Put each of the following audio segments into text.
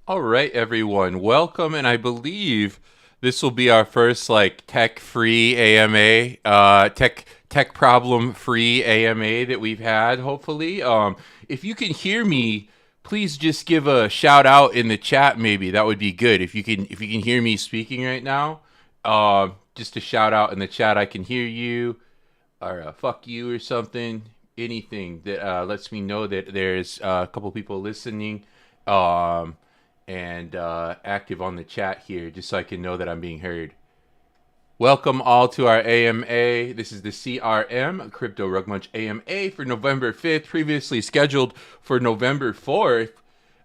All right, everyone, welcome, and I believe this will be our first like tech-free AMA, tech problem-free AMA that we've had. Hopefully, if you can hear me, please just give a shout out in the chat. Maybe that would be good. If you can hear me speaking right now, just a shout out in the chat. I can hear you, or fuck you or something. Anything that lets me know that there's a couple people listening. Um, and active on the chat here, just so I can know that I'm being heard. Welcome all to our AMA. This is the CRM, Crypto Rugmunch AMA for November 5th, previously scheduled for November 4th.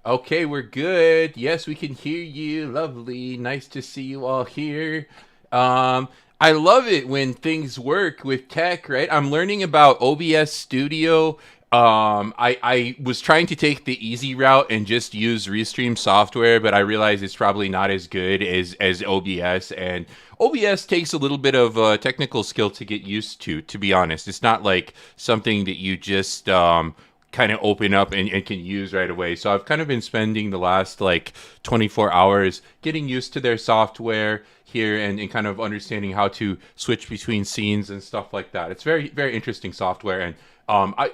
Okay, we're good. Yes, we can hear you. Lovely. Nice to see you all here. I love it when things work with tech, right? I'm learning about OBS Studio. I was trying to take the easy route and just use Restream software, but I realized it's probably not as good as OBS, and OBS takes a little bit of technical skill to get used to be honest. It's not like something that you just kind of open up and can use right away. So I've kind of been spending the last like 24 hours getting used to their software here and kind of understanding how to switch between scenes and stuff like that. It's very, very interesting software. And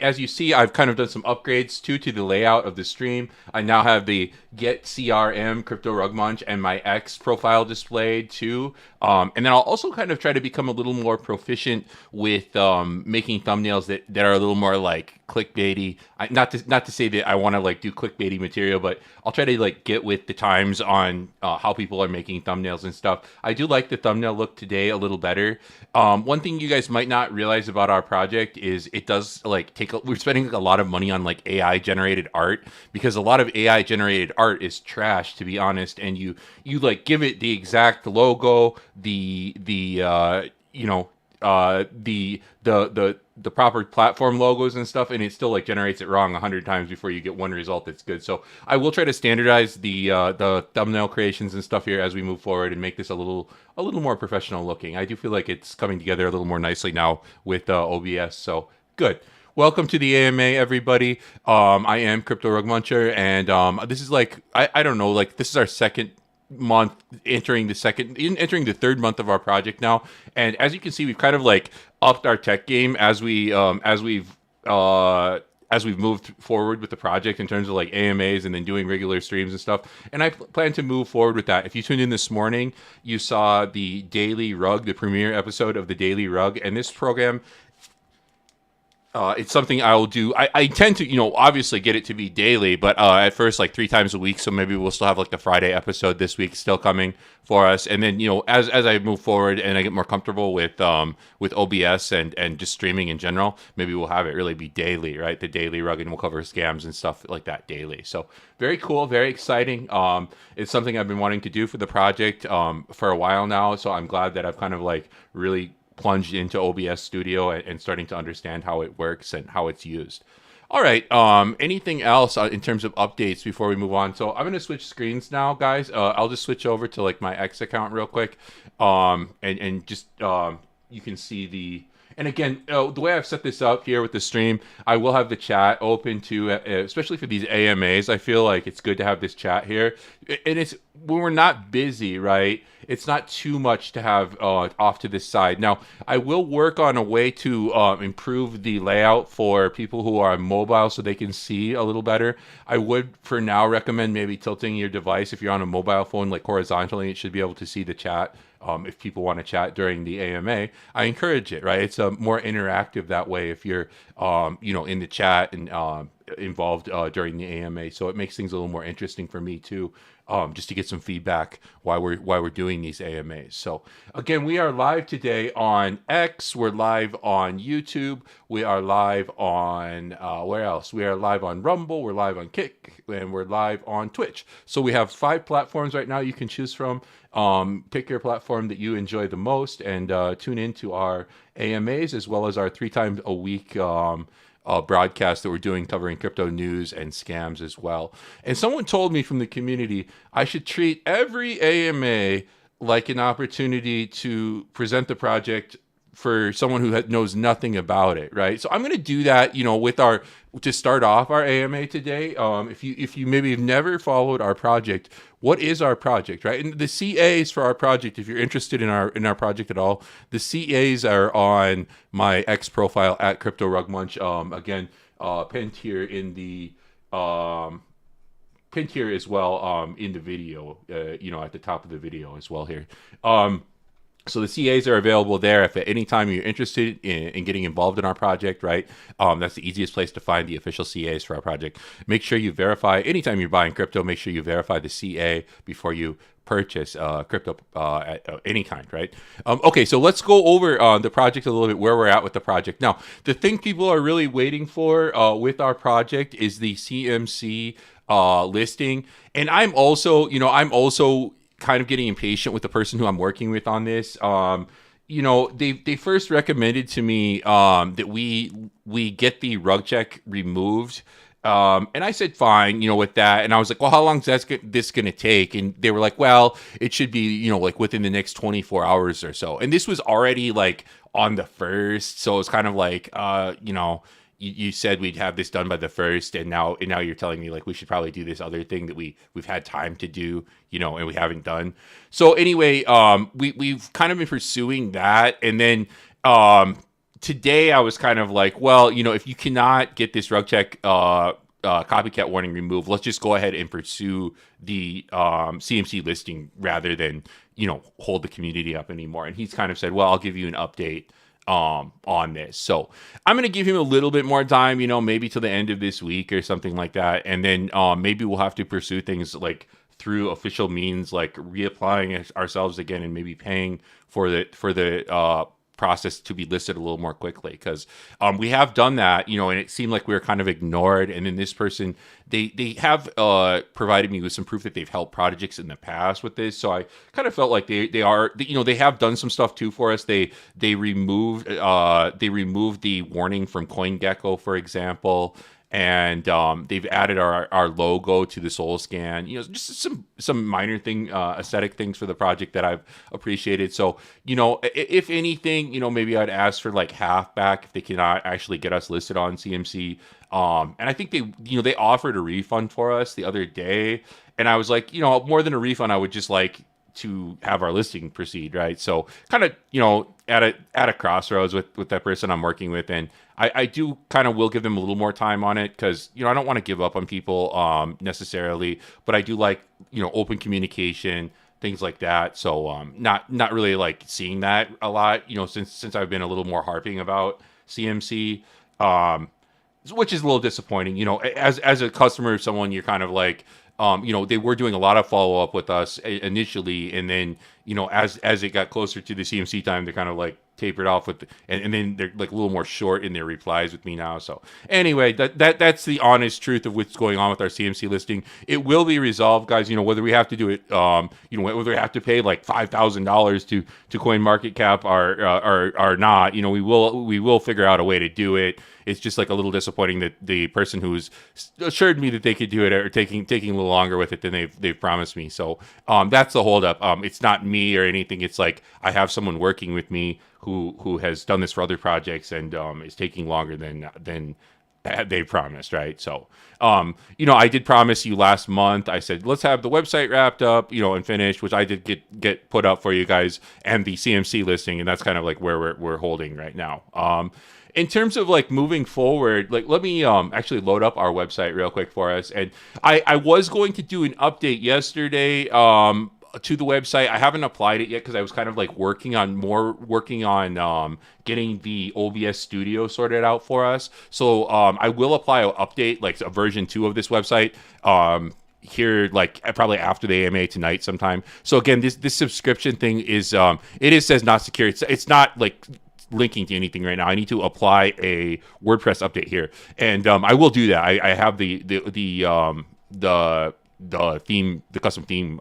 as you see, I've kind of done some upgrades to the layout of the stream. I now have the Get CRM Crypto Rugmunch and my X profile displayed too. And then I'll also kind of try to become a little more proficient with making thumbnails that are a little more like clickbaity. Not to say that I want to like do clickbaity material, but I'll try to like get with the times on how people are making thumbnails and stuff. I do like the thumbnail look today a little better. One thing you guys might not realize about our project is it does like we're spending like a lot of money on like AI generated art, because a lot of AI generated art is trash, to be honest. And you like give it the exact logo, the the proper platform logos and stuff, and it still like generates it wrong 100 times before you get one result that's good. So I will try to standardize the thumbnail creations and stuff here as we move forward and make this a little more professional looking. I do feel like it's coming together a little more nicely now with OBS. So good. Welcome to the AMA, everybody. I am Crypto Rugmuncher, and this is like I don't know, like this is our second month, entering the third month of our project now. And as you can see, we've kind of like upped our tech game as we've moved forward with the project in terms of like AMAs and then doing regular streams and stuff. And I plan to move forward with that. If you tuned in this morning, you saw the Daily Rug, the premiere episode of the Daily Rug, and this program, it's something I will do. I tend to, obviously get it to be daily, but at first like 3 times a week. So maybe we'll still have like the Friday episode this week still coming for us. And then, as I move forward and I get more comfortable with OBS and just streaming in general, maybe we'll have it really be daily, right? The Daily Rug, and we'll cover scams and stuff like that daily. So very cool, very exciting. It's something I've been wanting to do for the project for a while now. So I'm glad that I've kind of like really plunged into OBS Studio and starting to understand how it works and how it's used. All right. Anything else in terms of updates before we move on? So I'm going to switch screens now, guys. I'll just switch over to like my X account real quick. And just you can see the. And again, the way I've set this up here with the stream, I will have the chat open to, especially for these AMAs. I feel like it's good to have this chat here. And it's when we're not busy, right? It's not too much to have off to this side. Now, I will work on a way to improve the layout for people who are mobile so they can see a little better. I would, for now, recommend maybe tilting your device. If you're on a mobile phone, like horizontally, it should be able to see the chat. If people want to chat during the AMA, I encourage it, right? It's more interactive that way if you're, in the chat and involved during the AMA. So it makes things a little more interesting for me too, just to get some feedback why we're doing these AMAs. So again, we are live today on X. We're live on YouTube. We are live on where else? We are live on Rumble. We're live on Kick, and we're live on Twitch. So we have 5 platforms right now you can choose from. Pick your platform that you enjoy the most and tune into our AMAs as well as our 3 times a week broadcast that we're doing covering crypto news and scams as well. And someone told me from the community I should treat every AMA like an opportunity to present the project for someone who knows nothing about it, right? So I'm going to do that, with our to start off our AMA today. If you maybe have never followed our project, what is our project, right? And the CAs for our project, if you're interested in our project at all, the CAs are on my X profile at cryptorugmunch. Again, pinned here in the pinned here as well in the video, at the top of the video as well here. So the CAs are available there if at any time you're interested in getting involved in our project, right? That's the easiest place to find the official CAs for our project. Make sure you verify, anytime you're buying crypto, make sure you verify the CA before you purchase crypto at any kind, right? Okay, so let's go over the project a little bit, where we're at with the project. Now, the thing people are really waiting for with our project is the CMC listing. And I'm also kind of getting impatient with the person who I'm working with on this. They first recommended to me that we get the rug check removed. And I said, fine, with that. And I was like, well, how long is this going to take? And they were like, well, it should be, within the next 24 hours or so. And this was already on the 1st. So it's kind of you said we'd have this done by the 1st, and now you're telling me we should probably do this other thing that we've had time to do, and we haven't done. So anyway, we've kind of been pursuing that, and then today I was kind of like, well, if you cannot get this rug check copycat warning removed, let's just go ahead and pursue the CMC listing rather than hold the community up anymore. And he's kind of said, well, I'll give you an update on this. So I'm going to give him a little bit more time, maybe till the end of this week or something like that. And then maybe we'll have to pursue things through official means, reapplying ourselves again and maybe paying for the process to be listed a little more quickly, because we have done that, and it seemed like we were kind of ignored. And then this person, they have provided me with some proof that they've helped projects in the past with this. So I kind of felt like they have done some stuff too for us. They removed the warning from CoinGecko, for example. And they've added our logo to the Soul Scan. Just some minor aesthetic things for the project that I've appreciated. So if anything, maybe I'd ask for half back if they cannot actually get us listed on CMC. And I think they offered a refund for us the other day, and I was like, more than a refund, I would just like to have our listing proceed, right? So kind of, at a crossroads with that person I'm working with, and I do kind of will give them a little more time on it, because I don't want to give up on people necessarily, but I do like open communication, things like that. So not really seeing that a lot, since I've been a little more harping about CMC, which is a little disappointing. As a customer, someone you're kind of they were doing a lot of follow up with us initially, and then as it got closer to the CMC time, they kind of tapered off and then they're a little more short in their replies with me now. So anyway, that's the honest truth of what's going on with our CMC listing. It will be resolved, guys. Whether we have to do it, whether we have to pay $5,000 to CoinMarketCap or not, we will figure out a way to do it. It's just a little disappointing that the person who's assured me that they could do it are taking a little longer with it than they've promised me. So that's the holdup. It's not me or anything. It's I have someone working with me who has done this for other projects and is taking longer than they promised, right? So I did promise you last month. I said let's have the website wrapped up, and finished, which I did get put up for you guys, and the CMC listing, and that's kind of where we're holding right now. In terms of moving forward, let me actually load up our website real quick for us. And I was going to do an update yesterday to the website. I haven't applied it yet because I was kind of working on getting the OBS studio sorted out for us. So I will apply an update, a version 2 of this website. Here probably after the AMA tonight sometime. So again, this subscription thing is says not secure. It's not linking to anything right now. I need to apply a WordPress update here, and I will do that. I have the theme, the custom theme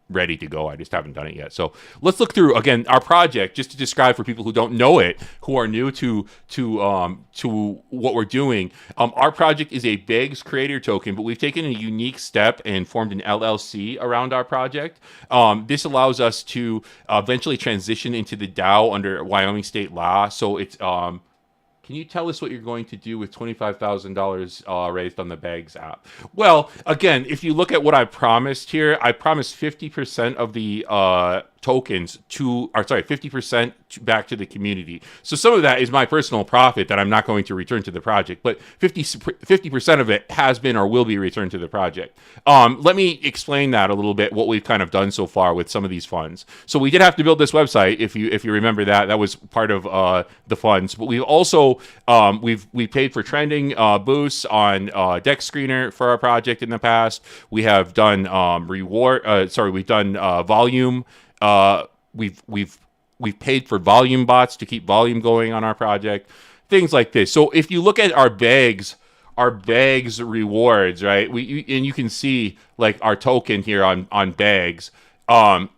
ready to go. I just haven't done it yet. So let's look through again our project just to describe for people who don't know it, who are new to what we're doing. Our project is a Bags creator token, but we've taken a unique step and formed an LLC around our project. This allows us to eventually transition into the DAO under Wyoming state law. So it's can you tell us what you're going to do with $25,000 raised on the Bags app? Well, again, if you look at what I promised here, I promised 50% of the tokens 50% back to the community. So some of that is my personal profit that I'm not going to return to the project, but 50% of it has been or will be returned to the project. Let me explain that a little bit, what we've kind of done so far with some of these funds. So we did have to build this website, if you remember that was part of the funds, but we've also we paid for trending boosts on Deck Screener for our project in the past. We have done we've done volume. We've paid for volume bots to keep volume going on our project, things like this. So if you look at our bags rewards, right? And you can see like our token here on bags. It'll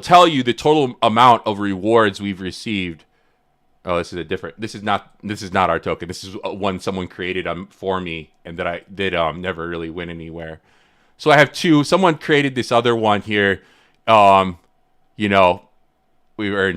tell you the total amount of rewards we've received. Oh, this is not our token. This is one someone created for me, and that I did never really went anywhere. So I have two. Someone created this other one here. We earned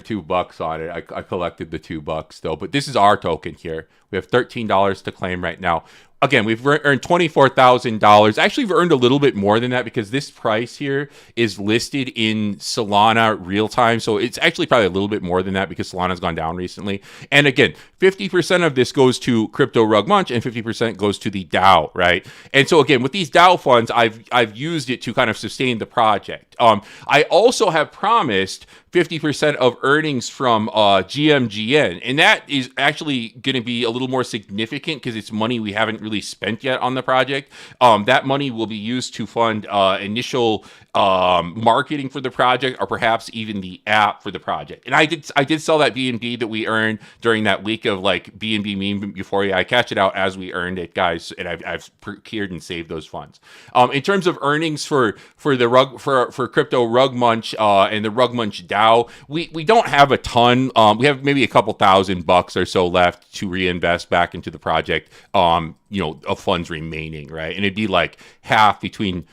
$2 on it. I collected the $2 though, but this is our token here. We have $13 to claim right now. Again, we've earned $24,000. Actually, we've earned a little bit more than that because this price here is listed in Solana real time. So it's actually probably a little bit more than that because Solana's gone down recently. And again, 50% of this goes to cryptorugmunch and 50% goes to the DAO, right? And so again, with these DAO funds, I've used it to kind of sustain the project. I also have promised 50% of earnings from GMGN, and that is actually going to be a little more significant because it's money we haven't really spent yet on the project. That money will be used to fund initial marketing for the project, or perhaps even the app for the project. And I did sell that BNB that we earned during that week of like BNB meme euphoria. I catch it out as we earned it, guys, and I've procured and saved those funds. In terms of earnings for crypto rugmunch and the rugmunch DAO, we don't have a ton. We have maybe a couple $1,000 or so left to reinvest back into the project. Of funds remaining, right? And it'd be like split between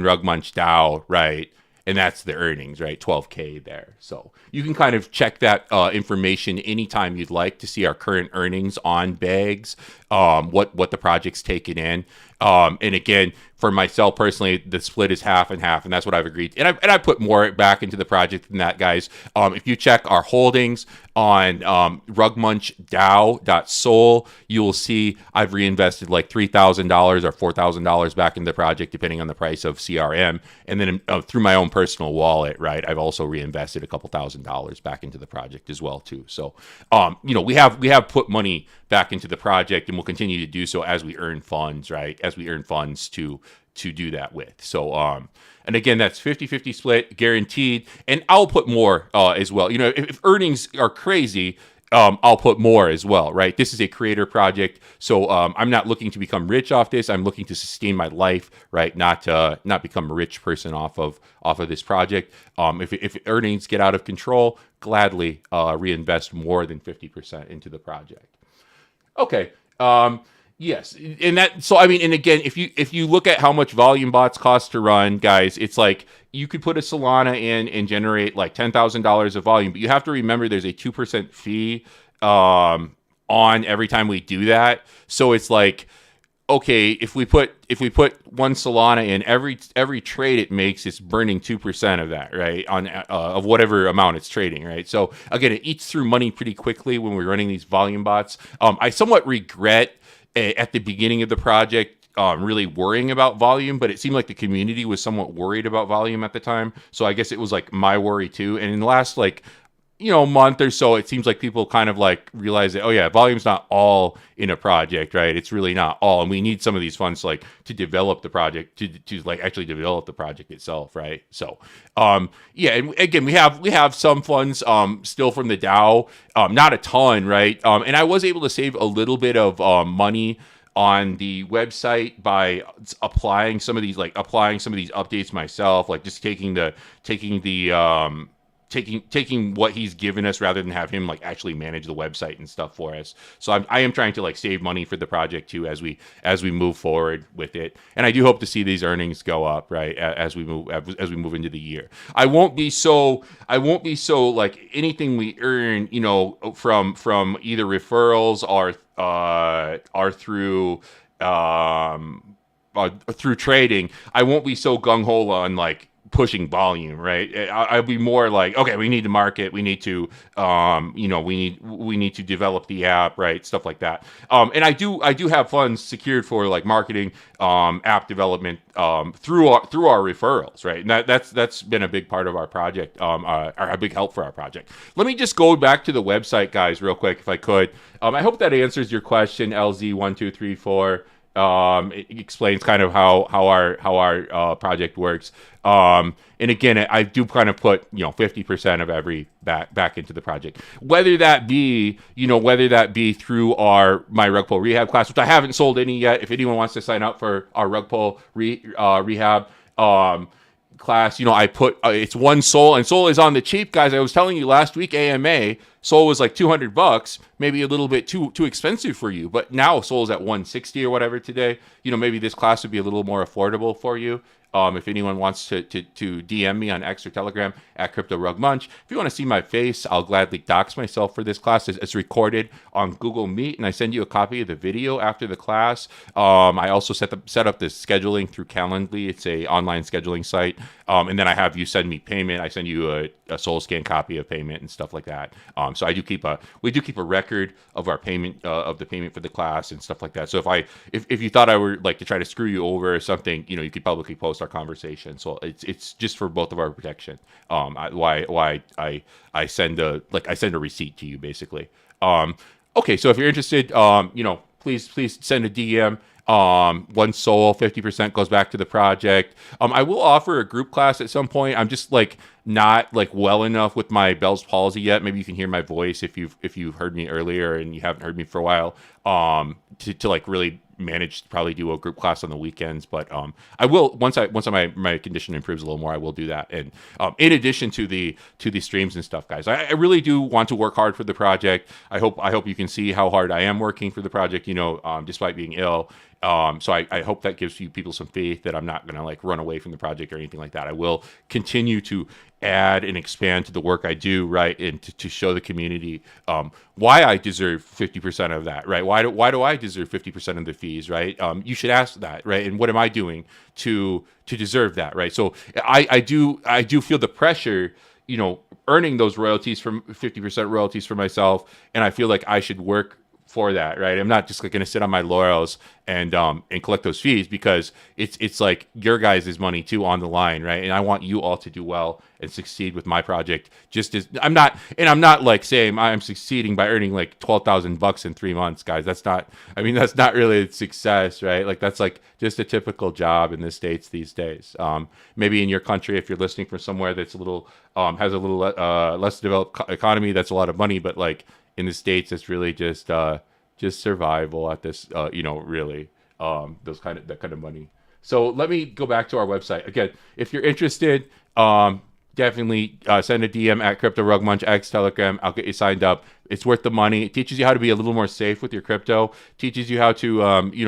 Rugmunch DAO, right? And that's the earnings, right? 12K there. So you can kind of check that information anytime you'd like to see our current earnings on Bags, what the project's taken in. And again, for myself personally, the split is half and half, and that's what I've agreed. And I put more back into the project than that, guys. If you check our holdings on rugmunchdao.sol, you will see I've reinvested like $3,000 or $4,000 back into the project, depending on the price of CRM. And then through my own personal wallet, right, I've also reinvested a couple $1,000 back into the project as well too. So, we have put money back into the project, and we'll continue to do so as we earn funds, right? As we earn funds to do that with. So, and again, that's 50-50 split, guaranteed. And I'll put more as well. If earnings are crazy, I'll put more as well, right? This is a creator project, so I'm not looking to become rich off this. I'm looking to sustain my life, right? Not become a rich person off of this project. If earnings get out of control, gladly reinvest more than 50% into the project. Okay. Yes, and again, if you look at how much volume bots cost to run, guys, it's like you could put a Solana in and generate like $10,000 of volume, but you have to remember there's a 2% fee on every time we do that. So it's like, okay, if we put one Solana in, every trade it makes, it's burning 2% of that, right? On of whatever amount it's trading, right? So again, it eats through money pretty quickly when we're running these volume bots. I somewhat regret at the beginning of the project really worrying about volume, but it seemed like the community was somewhat worried about volume at the time. So I guess it was like my worry too. And in the last month or so, it seems like people kind of like realize that, oh yeah, volume's not all in a project, right? It's really not all. And we need some of these funds like to develop the project, to like actually develop the project itself, right? So yeah, and again, we have some funds still from the DAO, not a ton, right? And I was able to save a little bit of money on the website by applying some of these updates myself, like just taking what he's given us rather than have him like actually manage the website and stuff for us. So I am trying to like save money for the project too as we move forward with it. And I do hope to see these earnings go up, right, as we move into the year. I won't be so like anything we earn, from either referrals or through trading. I won't be so gung ho on like pushing volume, right? I'd be more like, okay, we need to market, we need to, we need to develop the app, right? Stuff like that. And I do have funds secured for like marketing, app development, through our referrals, right? And that's been a big part of our project, or a big help for our project. Let me just go back to the website, guys, real quick, if I could. I hope that answers your question, LZ1234. It explains kind of how our project works. And again, I do kind of put 50% of every back into the project, whether that be through my rug pull rehab class, which I haven't sold any yet. If anyone wants to sign up for our rug pull rehab class, I put it's one Sol, and Sol is on the cheap, guys. I was telling you last week, AMA Sol was like $200, maybe a little bit too expensive for you, but now Sol is at $160 or whatever today. Maybe this class would be a little more affordable for you. If anyone wants to DM me on X or Telegram at cryptorugmunch. If you want to see my face, I'll gladly dox myself for this class. It's recorded on Google Meet, and I send you a copy of the video after the class. I also set up the scheduling through Calendly. It's a online scheduling site. And then I have you send me payment. I send you a Sol scan copy of payment and stuff like that. So we do keep a record of our payment, of the payment for the class and stuff like that. So if you thought I were like to try to screw you over or something, you could publicly post our conversation. So it's just for both of our protection. Why I send a receipt to you, basically. Okay, so if you're interested, please send a DM. One Sol, 50% goes back to the project. I will offer a group class at some point. I'm just like not like well enough with my Bell's palsy yet. Maybe you can hear my voice if you've heard me earlier and you haven't heard me for a while. To like really manage to probably do a group class on the weekends, but I will once my condition improves a little more. I will do that. And in addition to the streams and stuff, guys, I really do want to work hard for the project. I hope you can see how hard I am working for the project. Despite being ill. So I hope that gives you people some faith that I'm not going to like run away from the project or anything like that. I will continue to add and expand to the work I do, right, and to show the community why I deserve 50% of that, right? Why do I deserve 50% of the fees, right? You should ask that, right? And what am I doing to deserve that, right? So I do feel the pressure, earning those royalties from 50% royalties for myself, and I feel like I should work for that, right? I'm not just going to sit on my laurels and collect those fees, because it's like your guys' money too on the line, right? And I want you all to do well and succeed with my project. Just as I'm not like saying I'm succeeding by earning like $12,000 in 3 months, guys. That's not really a success, right? Like that's like just a typical job in the States these days. Maybe in your country, if you're listening from somewhere that's a little has a little less developed economy, that's a lot of money, but like in the States, it's really just survival at this, really, that kind of money. So let me go back to our website again. If you're interested, definitely send a DM at cryptorugmunch X Telegram. I'll get you signed up. It's worth the money. It teaches you how to be a little more safe with your crypto. Teaches you how to,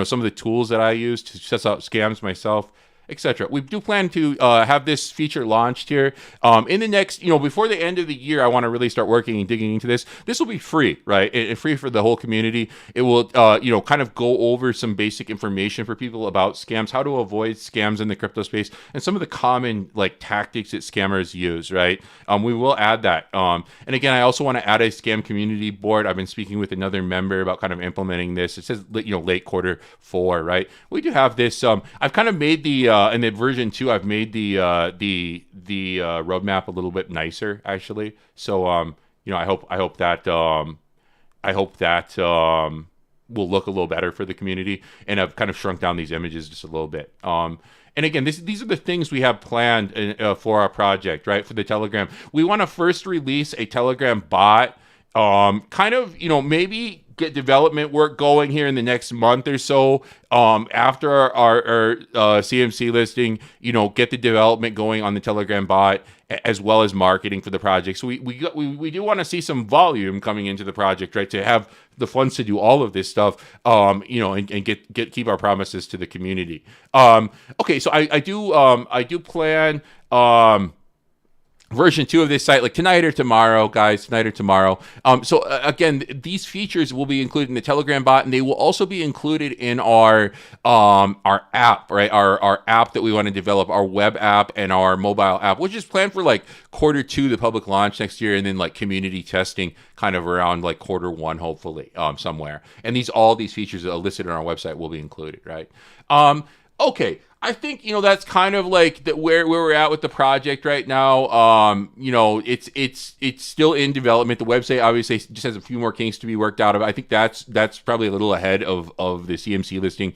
some of the tools that I use to test out scams myself, etc. We do plan to have this feature launched here in the next, before the end of the year. I want to really start working and digging into this. This will be free, right? And free for the whole community. It will, kind of go over some basic information for people about scams, how to avoid scams in the crypto space, and some of the common like tactics that scammers use, right? We will add that. And again, I also want to add a scam community board. I've been speaking with another member about kind of implementing this. It says, late Q4, right? We do have this. I've kind of made the in the version 2, I've made the roadmap a little bit nicer, actually. So I hope that will look a little better for the community, and I've kind of shrunk down these images just a little bit. And again, these are the things we have planned for our project, right? For the Telegram, we want to first release a Telegram bot. Kind of, maybe get development work going here in the next month or so. After our CMC listing, get the development going on the Telegram bot, as well as marketing for the project. So we do want to see some volume coming into the project, right? To have the funds to do all of this stuff, and keep our promises to the community. Okay, so I do plan version 2 of this site, like tonight or tomorrow, guys, So again, these features will be included in the Telegram bot, and they will also be included in our app, right? Our app that we want to develop, our web app and our mobile app, which is planned for like Q2, the public launch next year, and then like community testing kind of around like Q1, hopefully, somewhere. And all these features that are listed on our website will be included, right? Okay, I think that's kind of like where we're at with the project right now. It's still in development. The website obviously just has a few more kinks to be worked out of. I think that's probably a little ahead of the CMC listing.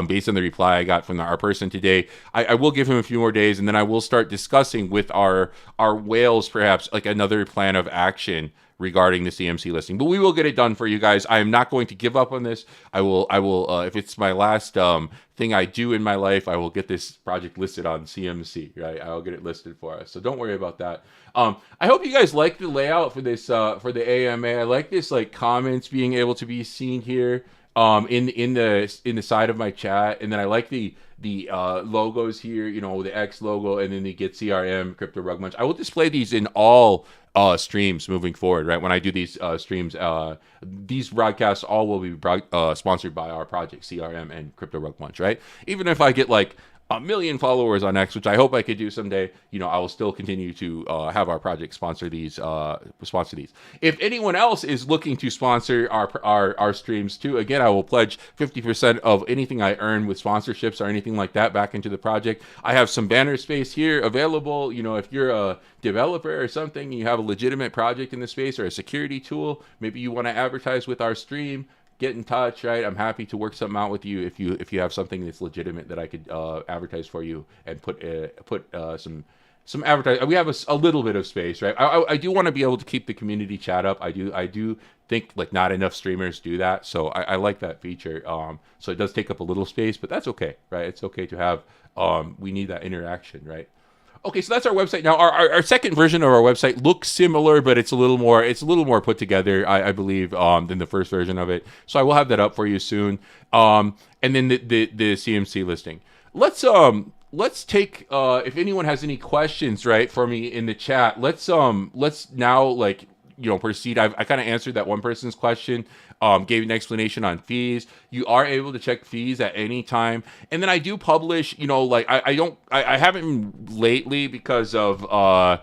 Based on the reply I got from our person today, I will give him a few more days, and then I will start discussing with our whales perhaps like another plan of action regarding the CMC listing. But we will get it done for you guys. I am not going to give up on this. I will if it's my last thing I do in my life, I will get this project listed on CMC, right? I'll get it listed for us. So don't worry about that. I hope you guys like the layout for this for the AMA. I like this like comments being able to be seen here in the side of my chat, and then I like the logos here, the X logo, and then the Get CRM, cryptorugmunch. I will display these in all streams moving forward, right? When I do these streams, these broadcasts all will be sponsored by our project CRM and cryptorugmunch, right? Even if I get like 1 million followers on X, which I hope I could do someday, I will still continue to have our project sponsor these. If anyone else is looking to sponsor our streams too, again, I will pledge 50% of anything I earn with sponsorships or anything like that back into the project. I have some banner space here available. If you're a developer or something, you have a legitimate project in the space or a security tool, maybe you want to advertise with our stream, get in touch, right? I'm happy to work something out with you if you have something that's legitimate that I could advertise for you and put some advertising. We have a little bit of space, right? I do want to be able to keep the community chat up. I do think like not enough streamers do that, so I like that feature. So it does take up a little space, but that's okay, right? It's okay to have. We need that interaction, right? Okay, so that's our website. Now, our second version of our website looks similar, but it's a little more put together, I believe, than the first version of it. So I will have that up for you soon. And then the CMC listing. Let's take if anyone has any questions, right, for me in the chat. Let's now like proceed. I kind of answered that one person's question. Gave an explanation on fees. You are able to check fees at any time. And then I do publish, I haven't lately because the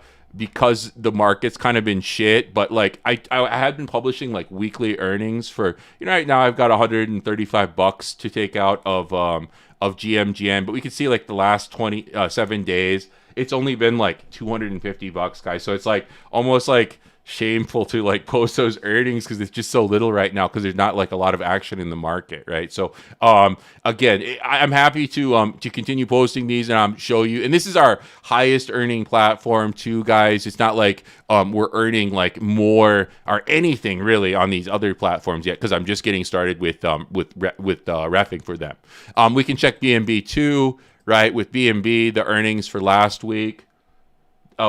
market's kind of been shit, but like I have been publishing like weekly earnings for, right now I've got $135 to take out of GMGN, but we can see like the last 27 days, it's only been like $250, guys. So it's like almost like shameful to like post those earnings because it's just so little right now because there's not like a lot of action in the market, right? So again, I'm happy to continue posting these and show you. And this is our highest earning platform too, guys. It's not like we're earning like more or anything really on these other platforms yet because I'm just getting started with reffing for them. We can check BNB too, right? With BNB, the earnings for last week.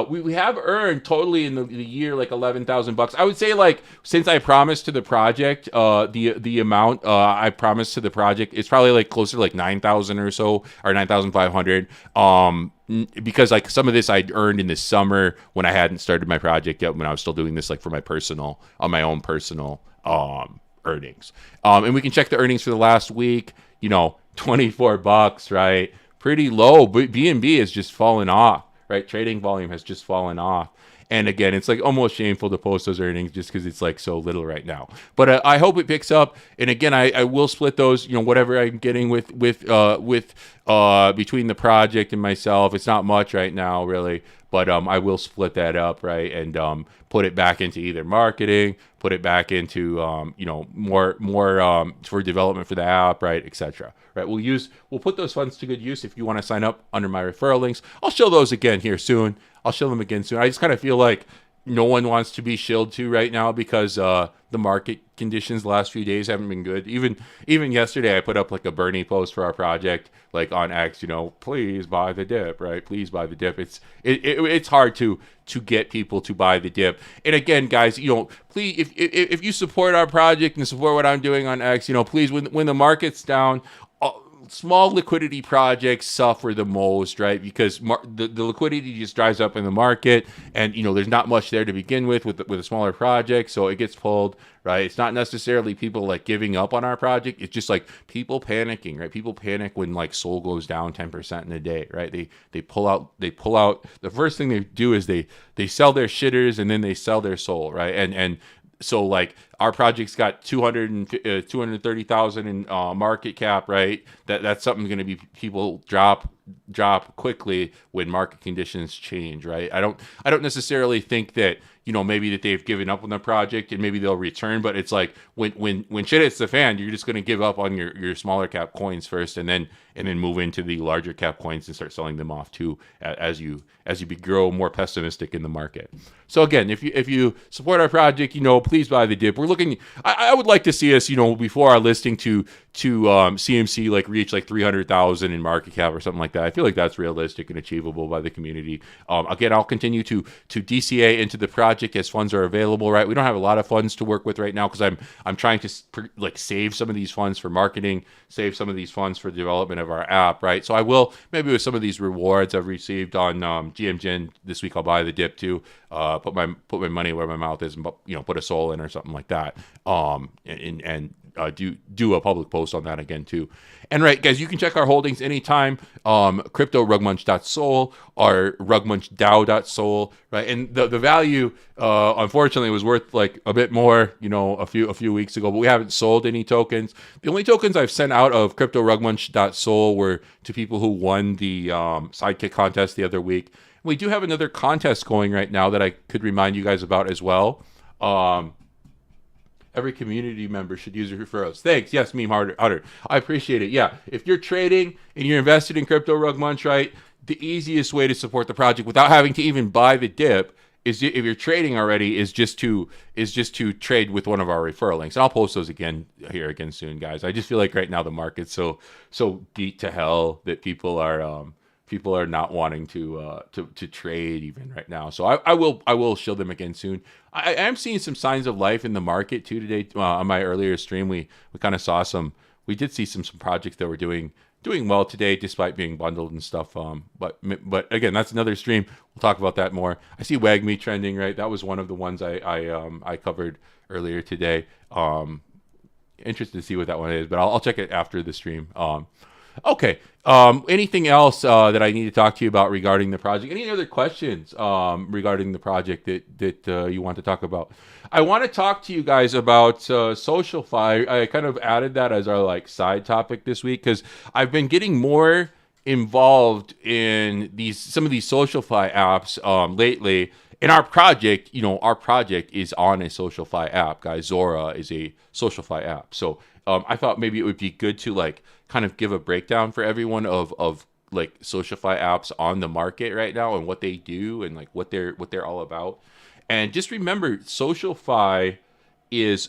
We have earned totally in the year like $11,000. I would say like since I promised to the project, the amount I promised to the project is probably like closer to like 9,000 or so, or 9,500. Because like some of this I'd earned in the summer when I hadn't started my project yet, when I was still doing this like for my own personal earnings. And we can check the earnings for the last week. $24, right? Pretty low, but BNB has just fallen off. Right, trading volume has just fallen off, and again, it's like almost shameful to post those earnings just because it's like so little right now. But I hope it picks up, and again, I will split those, whatever I'm getting with between the project and myself. It's not much right now, really, but I will split that up, right, and put it back into either marketing, put it back into more for development for the app, right, etc. Right, we'll put those funds to good use if you want to sign up under my referral links. I'll show those again here soon. I'll show them again soon. I just kind of feel like no one wants to be shilled to right now because the market conditions the last few days haven't been good. Even yesterday, I put up like a Bernie post for our project, like on X. Please buy the dip, right? Please buy the dip. It's hard to get people to buy the dip. And again, guys, please, if you support our project and support what I'm doing on X, please, when the market's down, small liquidity projects suffer the most, right? Because the liquidity just dries up in the market, and there's not much there to begin with a smaller project, so it gets pulled, right? It's not necessarily people like giving up on our project. It's just like people panicking, right? People panic when like Sol goes down 10% in a day, right? They pull out. The first thing they do is they sell their shitters, and then they sell their Sol, right? And so like our project's got 230,000 in market cap, right? That's something going to be people drop quickly when market conditions change, right? I don't necessarily think that maybe that they've given up on the project and maybe they'll return, but it's like when shit hits the fan, you're just going to give up on your smaller cap coins first, and then move into the larger cap coins and start selling them off too as you grow more pessimistic in the market. So again, if you support our project, please buy the dip. We're looking. I would like to see us, before our listing to CMC like reach like 300,000 in market cap or something like that. I feel like that's realistic and achievable by the community. Again, I'll continue to DCA into the project as funds are available. Right, we don't have a lot of funds to work with right now because I'm trying to like save some of these funds for marketing, save some of these funds for the development of our app. Right, so I will maybe with some of these rewards I've received on GMGen this week, I'll buy the dip too. Put my money where my mouth is, and put a Sol in or something like that. And do a public post on that again too. And right, guys, you can check our holdings anytime. Cryptorugmunch.sol or rugmunchdao.sol, right? And the value, unfortunately, was worth like a bit more, a few weeks ago. But we haven't sold any tokens. The only tokens I've sent out of cryptorugmunch.sol were to people who won the sidekick contest the other week. We do have another contest going right now that I could remind you guys about as well. Every community member should use your referrals. Thanks. Yes, Meme Hunter. I appreciate it. Yeah, if you're trading and you're invested in Crypto Rug Munch, right, the easiest way to support the project without having to even buy the dip is, if you're trading already, is just to trade with one of our referral links. And I'll post those again soon, guys. I just feel like right now the market's so beat to hell that people are not wanting to trade even right now. So I will show them again soon. I am seeing some signs of life in the market too today. On my earlier stream, we kind of we did see some projects that were doing well today despite being bundled and stuff. But again, that's another stream. We'll talk about that more. I see WagMe trending, right? That was one of the ones I covered earlier today. Interested to see what that one is, but I'll check it after the stream. Okay. Anything else that I need to talk to you about regarding the project? Any other questions regarding the project that you want to talk about? I want to talk to you guys about SocialFi. I kind of added that as our like side topic this week because I've been getting more involved in some of these SocialFi apps lately. And our project is on a SocialFi app, guys. Zora is a SocialFi app. So I thought maybe it would be good to like kind of give a breakdown for everyone of like SocialFi apps on the market right now and what they do and like what they're all about. And just remember, SocialFi is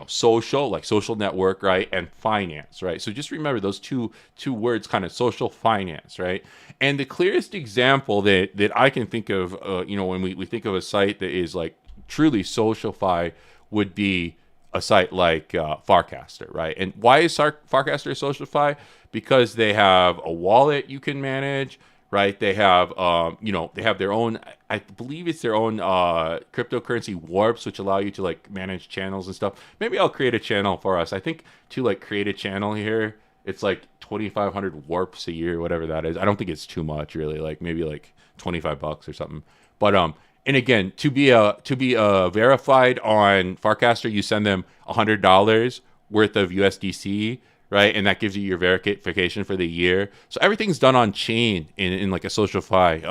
social, like social network, right, and finance, right? So just remember those two words, kind of social finance, right? And the clearest example that I can think of, when we think of a site that is like truly SocialFi would be a site like Farcaster, right? And why is Farcaster SocialFi? Because they have a wallet you can manage, right? They have, they have their own, I believe it's their own cryptocurrency warps, which allow you to like manage channels and stuff. Maybe I'll create a channel for us. I think to like create a channel here, it's like 2,500 warps a year, whatever that is. I don't think it's too much really, like maybe like $25 or something. But and again, to be verified on Farcaster, you send them $100 worth of USDC, right? And that gives you your verification for the year. So everything's done on chain in like a SocialFi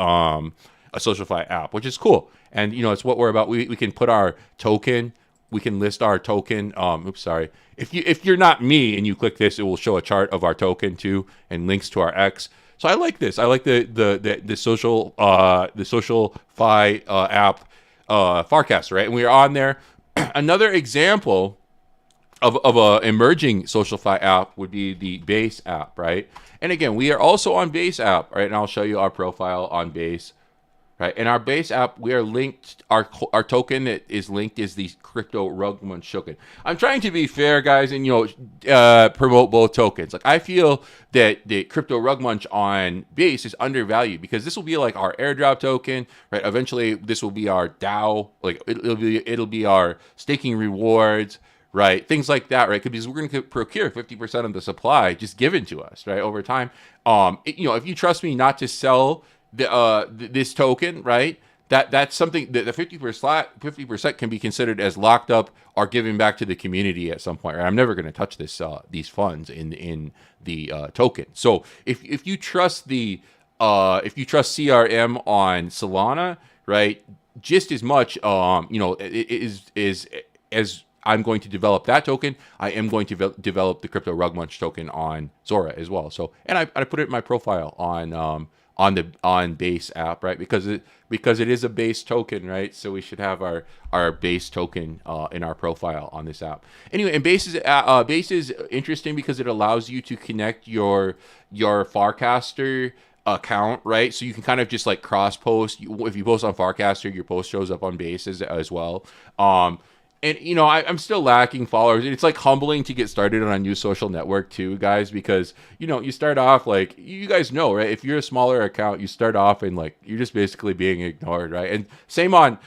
app, which is cool. And it's what we're about. We can put our token. We can list our token. If you're not me and you click this, it will show a chart of our token too and links to our X. So I like this. I like the SocialFi app. Farcaster, right? And we are on there. Another example of a emerging SocialFi app would be the Base app, right? And again, we are also on Base app, right? And I'll show you our profile on Base, right? In our Base app, we are linked. Our token that is linked is the cryptorugmunch token. I'm trying to be fair, guys, and promote both tokens. Like I feel that the cryptorugmunch on Base is undervalued because this will be like our airdrop token, right? Eventually, this will be our DAO. Like it'll be our staking rewards, right? Things like that, right? Because we're going to procure 50% of the supply just given to us, right? Over time, if you trust me not to sell this token, right? That's something that the 50% can be considered as locked up or given back to the community at some point. Right? I'm never going to touch these funds in the token. So if you trust CRM on Solana, right? Just as much, is as I'm going to develop that token, I am going to develop the cryptorugmunch token on Zora as well. So, and I put it in my profile on Base app, right? Because it is a Base token, right? So we should have our Base token in our profile on this app. Anyway, and Base is interesting because it allows you to connect your Farcaster account, right? So you can kind of just like cross post. If you post on Farcaster, your post shows up on Base as well. And, I'm still lacking followers. It's like humbling to get started on a new social network too, guys, because, you start off like, you guys know, right? If you're a smaller account, you start off and like, you're just basically being ignored, right? And same on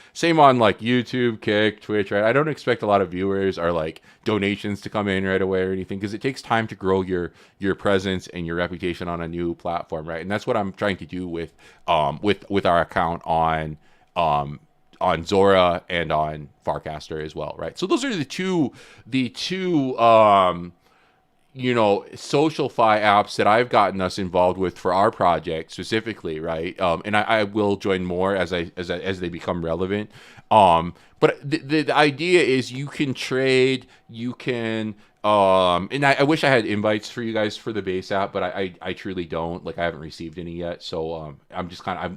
like YouTube, Kick, Twitch, right? I don't expect a lot of viewers or like donations to come in right away or anything because it takes time to grow your presence and your reputation on a new platform, right? And that's what I'm trying to do with our account on Zora and on Farcaster as well, right? So those are the two SocialFi apps that I've gotten us involved with for our project specifically, right? And I will join more as they become relevant. But the idea is you can trade, you can. And I wish I had invites for you guys for the Base app, but I truly don't. Like I haven't received any yet, so I'm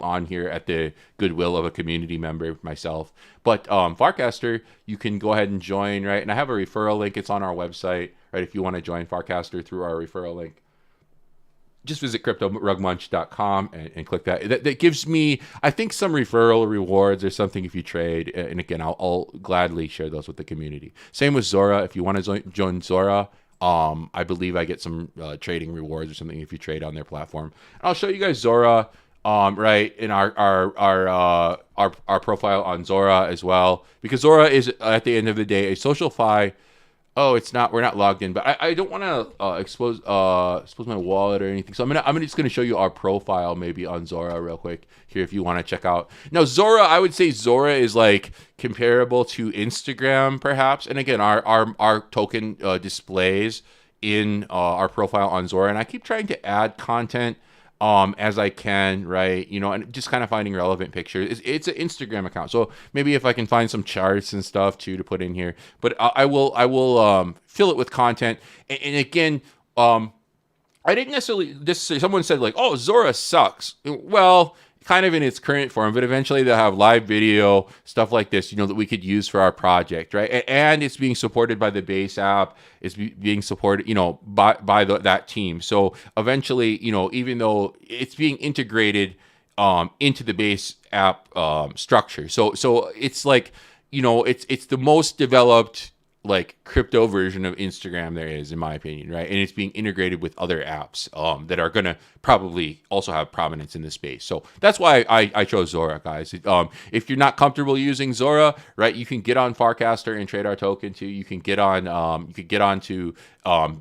on here at the goodwill of a community member myself. But Farcaster, you can go ahead and join, right? And I have a referral link. It's on our website, right? If you want to join Farcaster through our referral link, just visit cryptorugmunch.com and click that. That gives me, I think, some referral rewards or something if you trade. And again, I'll gladly share those with the community. Same with Zora. If you want to join Zora, I believe I get some trading rewards or something if you trade on their platform. And I'll show you guys Zora, right, in our profile on Zora as well, because Zora is at the end of the day a SocialFi. Oh, it's not. We're not logged in, but I don't want to expose my wallet or anything. So I'm just gonna show you our profile maybe on Zora real quick here if you want to check out. Now Zora, I would say Zora is like comparable to Instagram perhaps. And again, our token displays in our profile on Zora, and I keep trying to add content as I can, right? And just kind of finding relevant pictures. It's an Instagram account, so maybe if I can find some charts and stuff too to put in here. But I will fill it with content. And again, I didn't necessarily. Someone said like, "Oh, Zora sucks." Well, kind of in its current form, but eventually they'll have live video stuff like this, that we could use for our project, right? And it's being supported by the Base app. It's being supported, by that team. So eventually, even though it's being integrated into the Base app structure, so it's like, it's the most developed like crypto version of Instagram there is, in my opinion, right? And it's being integrated with other apps that are gonna probably also have prominence in this space. So that's why I chose Zora, guys. If you're not comfortable using Zora, right, you can get on Farcaster and trade our token too. You can get on onto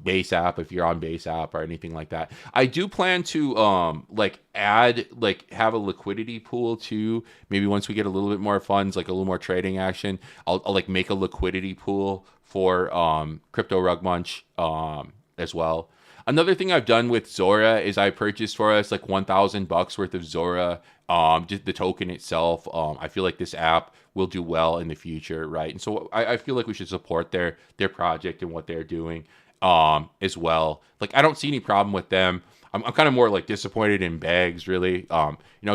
Base app if you're on Base app or anything like that. I do plan to have a liquidity pool too. Maybe once we get a little bit more funds, like a little more trading action, I'll like make a liquidity pool for cryptorugmunch as well. Another thing I've done with Zora is I purchased for us like $1,000 worth of Zora, just the token itself. I feel like this app will do well in the future, right? And so I feel like we should support their project and what they're doing as well. Like I don't see any problem with them. I'm kind of more like disappointed in bags, really.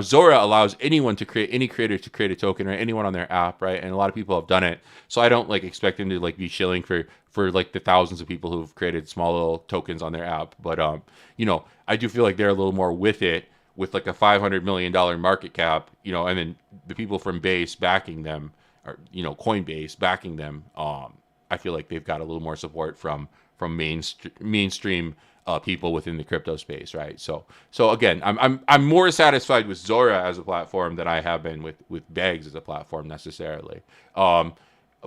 Zora allows anyone to create, any creator to create a token, right? Anyone on their app, right? And a lot of people have done it. So I don't like expect them to like be shilling for like the thousands of people who've created small little tokens on their app. But I do feel like they're a little more with it, with like a $500 million market cap, and then the people from Base backing them, or Coinbase backing them. I feel like they've got a little more support from mainstream people within the crypto space, right? So again, I'm more satisfied with Zora as a platform than I have been with Bags as a platform necessarily.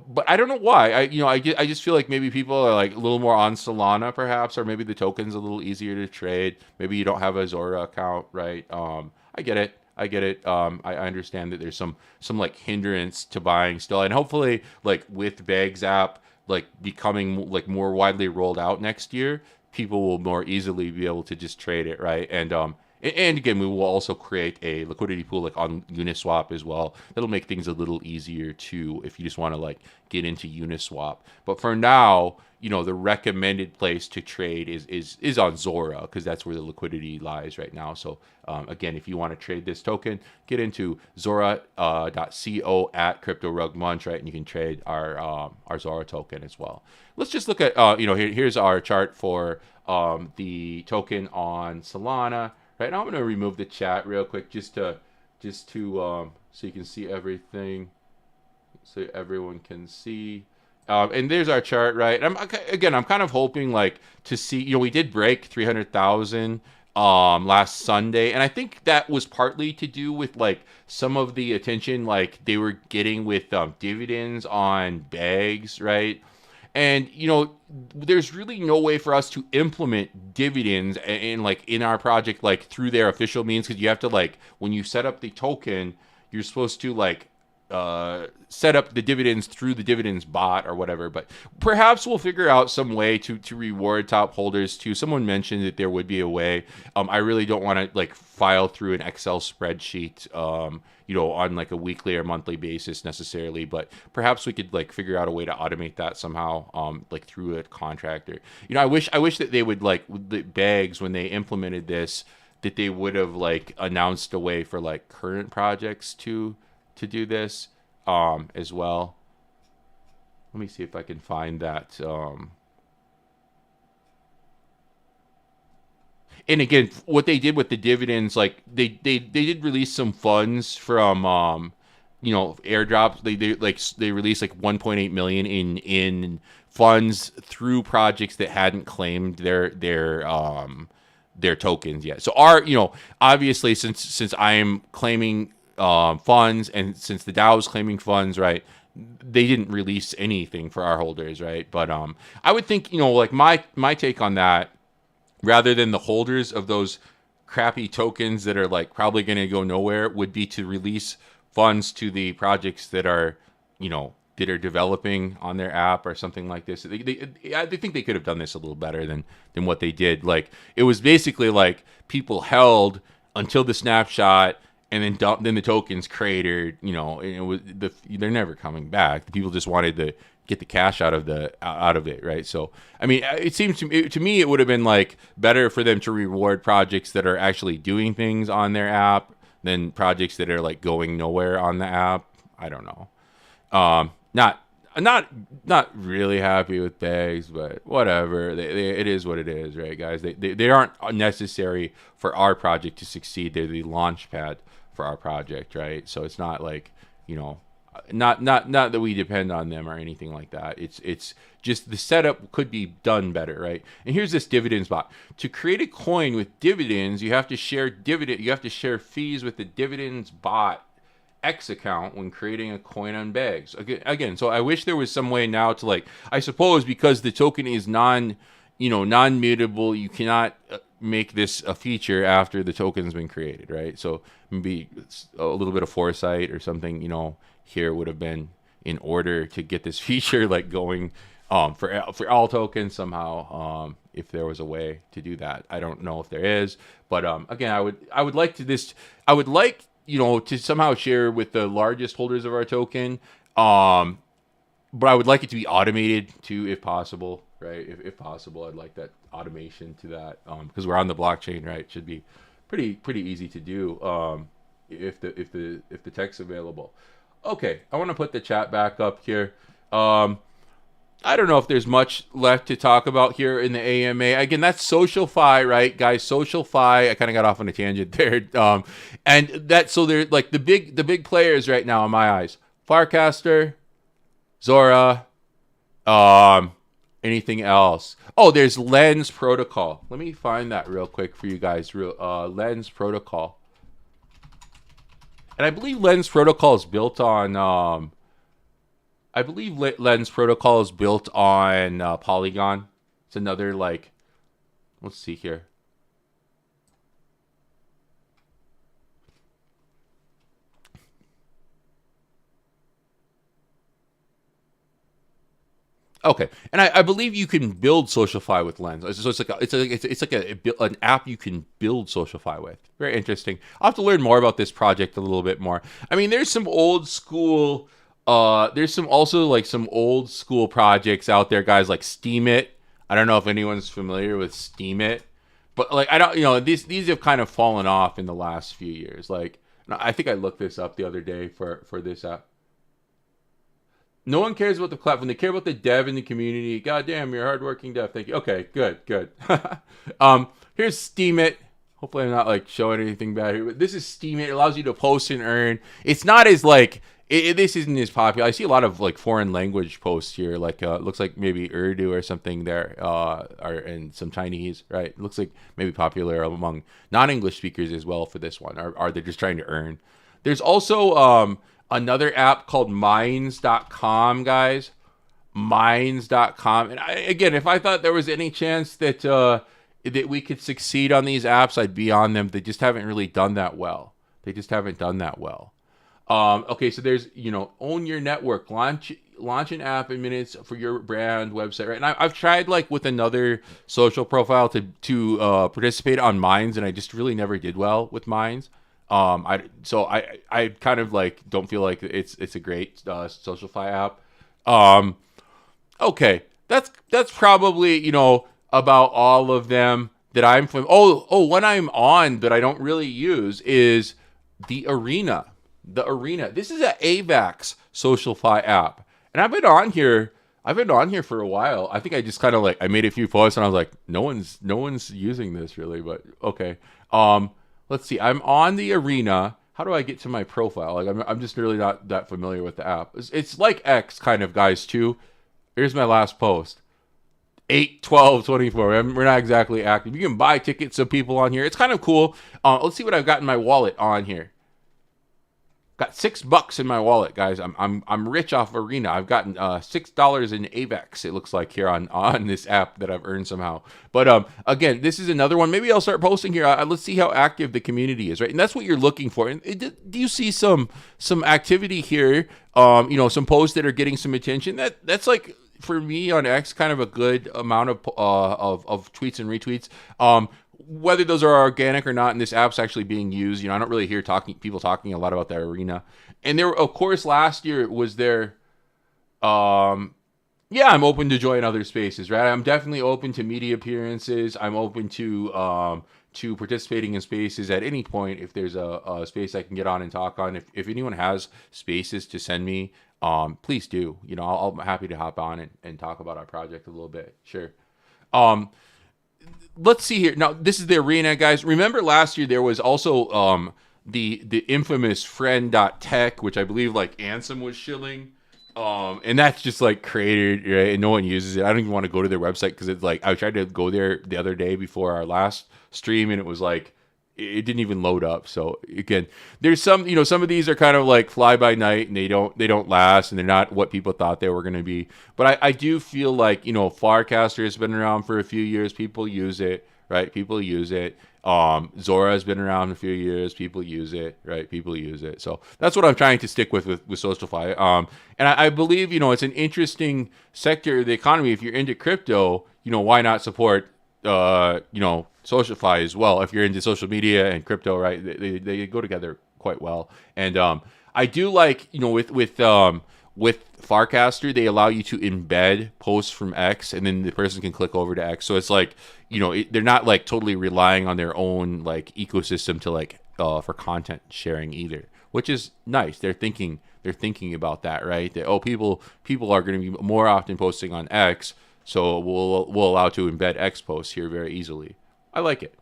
But I don't know why. I just feel like maybe people are like a little more on Solana, perhaps, or maybe the token's a little easier to trade. Maybe you don't have a Zora account, right? I get it. I get it. I understand that there's some like hindrance to buying still, and hopefully, like with Bags app like becoming like more widely rolled out next year, people will more easily be able to just trade it, right? And again, we will also create a liquidity pool like on Uniswap as well. That'll make things a little easier too if you just want to like get into Uniswap. But for now, the recommended place to trade is on Zora, because that's where the liquidity lies right now. So again, if you want to trade this token, get into Zora.co at cryptorugmunch, right? And you can trade our Zora token as well. Let's just look at here's our chart for the token on Solana. Right now, I'm going to remove the chat real quick just to so you can see everything, so everyone can see. And there's our chart, right? I'm kind of hoping like to see. We did break 300,000 last Sunday, and I think that was partly to do with like some of the attention like they were getting with dividends on Bags, right? And there's really no way for us to implement dividends in our project like through their official means, because you have to like when you set up the token, you're supposed to like set up the dividends through the dividends bot or whatever. But perhaps we'll figure out some way to reward top holders too. Someone mentioned that there would be a way. I really don't want to like file through an Excel spreadsheet on like a weekly or monthly basis necessarily, but perhaps we could like figure out a way to automate that somehow, like through a contractor. I wish that they would like the Bags, when they implemented this, that they would have like announced a way for like current projects to do this as well. Let me see if I can find that. And again, what they did with the dividends, like they did release some funds from airdrops. They released like 1.8 million in funds through projects that hadn't claimed their tokens yet. So obviously since I am claiming funds, and since the DAO is claiming funds, right, they didn't release anything for our holders, right? But I would think like my take on that, rather than the holders of those crappy tokens that are like probably going to go nowhere, would be to release funds to the projects that are that are developing on their app or something like this. I think they could have done this a little better than what they did. Like it was basically like people held until the snapshot, and then the tokens cratered, and it was they're never coming back. The people just wanted to get the cash out of it, right? So I mean, it seems to me it would have been like better for them to reward projects that are actually doing things on their app than projects that are like going nowhere on the app. I don't know. Not really happy with Bags, but whatever. It is what it is, right, guys? They aren't necessary for our project to succeed. They're the launch pad for our project, right? So it's not like not that we depend on them or anything like that. It's just the setup could be done better, right? And here's this dividends bot. To create a coin with dividends, you have to share fees with the dividends bot X account when creating a coin on Bags. Again, so I wish there was some way now to like, I suppose because the token is non-mutable, you cannot make this a feature after the token's been created, right? So maybe a little bit of foresight or something, here would have been in order to get this feature like going for all tokens somehow, if there was a way to do that. I don't know if there is, but again, I would like to somehow share with the largest holders of our token, but I would like it to be automated too, if possible, right? If possible, I'd like that automation to that, because we're on the blockchain, right? It should be pretty easy to do, if the tech's available. Okay, I want to put the chat back up here. I don't know if there's much left to talk about here in the AMA. Again, that's SocialFi, right, guys? SocialFi. I kind of got off on a tangent there. And that, so they're like the big players right now in my eyes. Farcaster, Zora, anything else? Oh, there's Lens Protocol. Let me find that real quick for you guys. Lens Protocol. And I believe Lens Protocol is built on Lens Protocol is built on Polygon. It's another, like, let's see here. Okay, and I believe you can build SocialFi with Lens. So it's like an app you can build SocialFi with. Very interesting. I'll have to learn more about this project a little bit more. I mean, there's some old school. There's some old school projects out there, guys, like Steemit. I don't know if anyone's familiar with Steemit, but like I don't, these have kind of fallen off in the last few years. Like I think I looked this up the other day for this app. No one cares about the platform. They care about the dev and the community. God damn, you're a hardworking dev. Thank you. Okay, good. Here's Steemit. Hopefully I'm not like showing anything bad here, but this is Steemit. It allows you to post and earn. It's not as like this isn't as popular. I see a lot of like foreign language posts here, like looks like maybe Urdu or something there, and some Chinese, right? It looks like maybe popular among non-English speakers as well for this one. Are they just trying to earn? There's also another app called Minds.com, guys. Minds.com. And again, if I thought there was any chance that that we could succeed on these apps, I'd be on them. They just haven't really done that well. Okay, so there's, own your network, launch an app in minutes for your brand website, right? And I've tried like with another social profile to participate on Minds, and I just really never did well with Minds. I kind of like don't feel like it's a great SocialFi app. Okay, that's probably about all of them that I'm from. One I'm on that I don't really use is the Arena. This is an AVAX SocialFi app, and I've been on here for a while. I think I just kind of like I made a few posts and I was like, no one's using this really, but okay. Let's see. I'm on the Arena. How do I get to my profile? Like I'm just really not that familiar with the app. It's like X kind of, guys, too. Here's my last post. 8/12/24. We're not exactly active. You can buy tickets of people on here. It's kind of cool. Let's see what I've got in my wallet on here. Got $6 in my wallet, guys. I'm rich off Arena. I've gotten $6 in AVAX. It looks like here on this app that I've earned somehow. But again, this is another one. Maybe I'll start posting here. Let's see how active the community is, right? And that's what you're looking for. And do you see some activity here? Some posts that are getting some attention. That's like, for me on X, kind of a good amount of tweets and retweets. Whether those are organic or not, and this app's actually being used, I don't really hear people talking a lot about that Arena. And there, of course, last year was there. I'm open to join other spaces, right? I'm definitely open to media appearances. I'm open to participating in spaces at any point if there's a space I can get on and talk on. If anyone has spaces to send me, please do. I'm happy to hop on and talk about our project a little bit. Sure. Let's see here. Now, this is the Arena, guys. Remember last year there was also the infamous friend.tech, which I believe like Ansem was shilling. And that's just like created, right? And no one uses it. I don't even want to go to their website because it's like I tried to go there the other day before our last stream, and it was like it didn't even load up. So again, there's some of these are kind of like fly by night, and they don't last, and they're not what people thought they were going to be. But I do feel like Farcaster has been around for a few years. People use it, right? People use it. Zora has been around a few years. People use it, right? People use it. So that's what I'm trying to stick with SocialFi. And I believe it's an interesting sector of the economy. If you're into crypto, why not support SocialFi as well? If you're into social media and crypto, right? They go together quite well. And I do like with with Farcaster, they allow you to embed posts from X, and then the person can click over to X. So it's like, they're not like totally relying on their own like ecosystem to like for content sharing either, which is nice. They're thinking about that, right? That people are going to be more often posting on X, so we'll allow to embed X posts here very easily. I like it.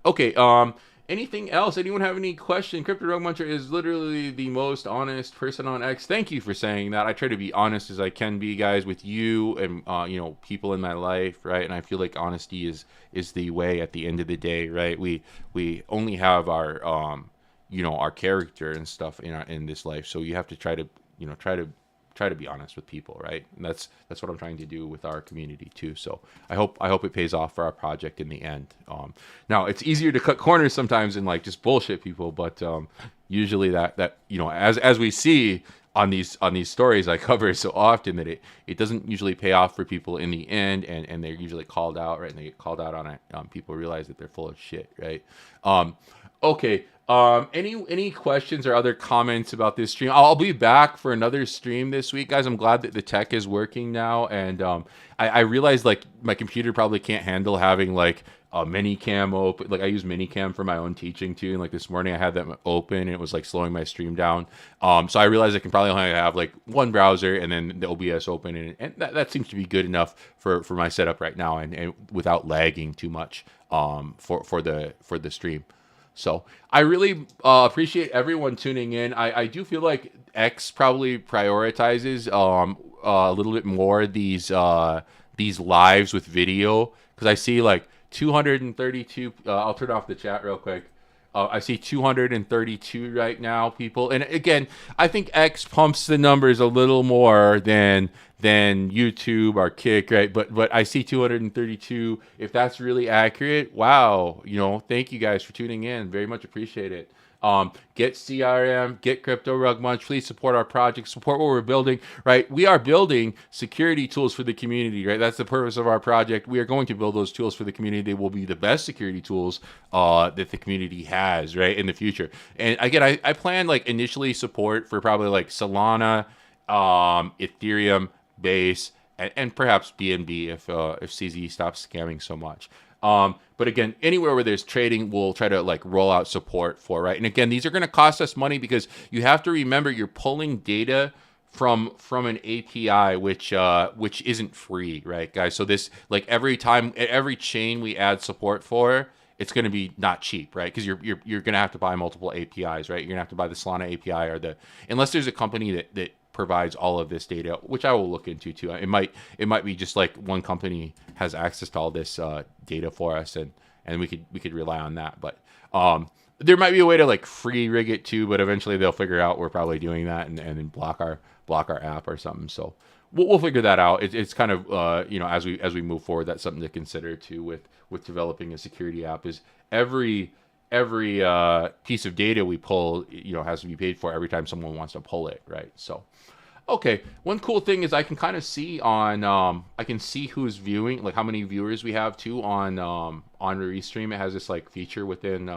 Okay. Anything else? Anyone have any question? cryptorugmuncher is literally the most honest person on X. Thank you for saying that. I try to be honest as I can be, guys, with you and people in my life, right? And I feel like honesty is the way at the end of the day, right? We only have our our character and stuff in this life, so you have to try to be honest with people, right? And that's what I'm trying to do with our community too. So I hope it pays off for our project in the end. Now it's easier to cut corners sometimes and like just bullshit people, but usually that as we see on these stories I cover so often, that it doesn't usually pay off for people in the end, and they're usually called out, right? And they get called out on it. People realize that they're full of shit, right? Okay. Any questions or other comments about this stream? I'll be back for another stream this week, guys. I'm glad that the tech is working now, and I realized like my computer probably can't handle having like a minicam open. Like I use minicam for my own teaching too, and like this morning I had that open and it was like slowing my stream down. So I realized I can probably only have like one browser and then the OBS open, and that seems to be good enough for my setup right now, and without lagging too much for the stream. So I really appreciate everyone tuning in. I do feel like X probably prioritizes a little bit more these lives with video, because I see like 232. I'll turn off the chat real quick. I see 232 right now, people. And again, I think X pumps the numbers a little more than YouTube or Kick, right? But I see 232. If that's really accurate, wow. Thank you guys for tuning in. Very much appreciate it. Get CRM, get cryptorugmunch. Please support our project, support what we're building, right? We are building security tools for the community, right? That's the purpose of our project. We are going to build those tools for the community. They will be the best security tools that the community has, right, in the future. And again, I plan like initially support for probably like Solana, Ethereum, Base, and perhaps BNB if CZ stops scamming so much. But again, anywhere where there's trading, we'll try to like roll out support for, right? And again, these are going to cost us money, because you have to remember you're pulling data from an API, which isn't free, right, guys? So this, like every chain we add support for, it's going to be not cheap, right? Because you're going to have to buy multiple APIs, right? You're going to have to buy the Solana API unless there's a company that provides all of this data, which I will look into too. It might be just like one company has access to all this data for us, and we could rely on that. But there might be a way to like free rig it too, but eventually they'll figure out we're probably doing that and then block our app or something. So we'll figure that out. It's kind of as we move forward, that's something to consider too with developing a security app. Is every piece of data we pull has to be paid for every time someone wants to pull it, right? So okay, one cool thing is I can kind of see I can see who's viewing, like how many viewers we have too on Restream. It has this like feature within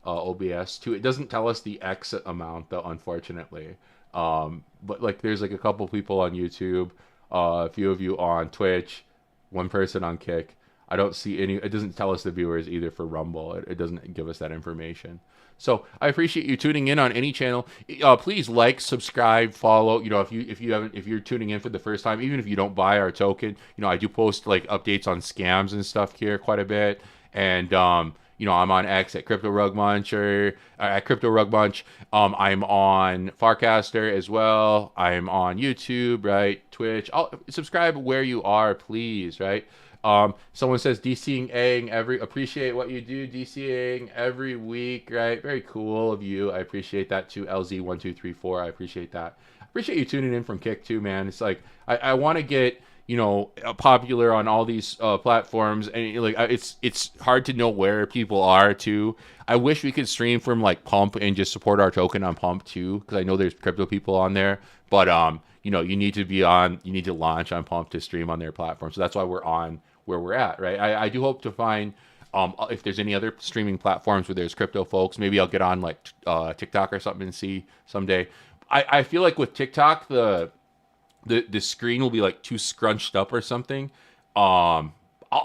OBS too. It doesn't tell us the exit amount though, unfortunately. But like there's like a couple people on YouTube, a few of you on Twitch, one person on Kick. I don't see any. It doesn't tell us the viewers either for Rumble. It doesn't give us that information. So I appreciate you tuning in on any channel. Please like, subscribe, follow. If you're tuning in for the first time, even if you don't buy our token, I do post like updates on scams and stuff here quite a bit. And I'm on X at cryptorugmunch or at cryptorugmunch. I'm on Farcaster as well. I'm on YouTube, right? Twitch. Subscribe where you are, please, right? Someone says DCing appreciate what you do, DCing every week, right? Very cool of you. I appreciate that too. LZ1234, I appreciate that. I appreciate you tuning in from Kick too, man. It's like I want to get popular on all these platforms, and like it's hard to know where people are too. I wish we could stream from like Pump and just support our token on Pump too, because I know there's crypto people on there, but you need to launch on Pump to stream on their platform. So that's why we're on where we're at, right? I do hope to find if there's any other streaming platforms where there's crypto folks. Maybe I'll get on like TikTok or something and see someday. I feel like with TikTok, the screen will be like too scrunched up or something. Um,